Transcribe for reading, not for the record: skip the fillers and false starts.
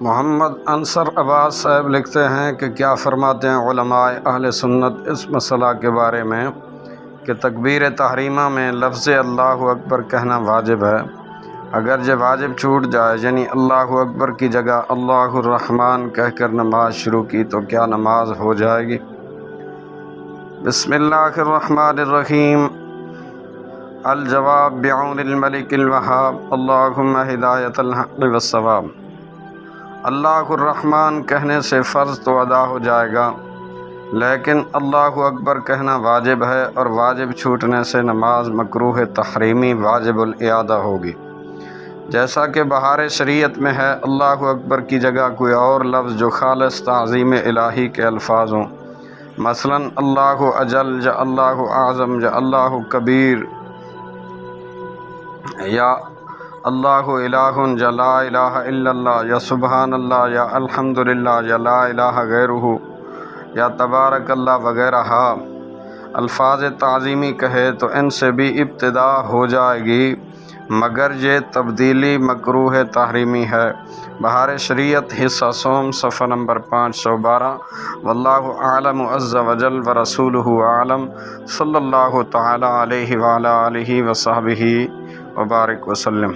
محمد انصر عباس صاحب لکھتے ہیں کہ کیا فرماتے ہیں علماء اہل سنت اس مسئلہ کے بارے میں کہ تکبیر تحریمہ میں لفظ اللہ اکبر کہنا واجب ہے۔ اگر یہ واجب چھوٹ جائے یعنی اللہ اکبر کی جگہ اللہ الرحمن کہہ کر نماز شروع کی تو کیا نماز ہو جائے گی؟ بسم اللہ الرحمن الرحیم۔ الجواب بعون الملک الوہاب اللہم ہدایت الحق والصواب۔ اللہ الرحمن کہنے سے فرض تو ادا ہو جائے گا، لیکن اللہ اکبر کہنا واجب ہے، اور واجب چھوٹنے سے نماز مکروہ تحریمی واجب الاعادہ ہوگی۔ جیسا کہ بہار شریعت میں ہے اللہ اکبر کی جگہ کوئی اور لفظ جو خالص تعظیم الہی کے الفاظ ہوں، مثلا اللہ اجل یا اللہ اعظم یا اللہ کبیر یا اللہ الہ یا لا الہ الا اللہ یا سبحان اللہ یا الحمدللہ یا لا الہ غیرہ یا تبارک اللہ وغیرہ الفاظ تعظیمی کہے تو ان سے بھی ابتدا ہو جائے گی، مگر یہ تبدیلی مکروہ تحریمی ہے۔ بہار شریعت حصہ سوم صفحہ نمبر 512۔ واللہ اعلم عز وجل ورسولہ اعلم، صلی اللہ تعالی علیہ وعلی آلہ وصحبہ وبارک وسلم۔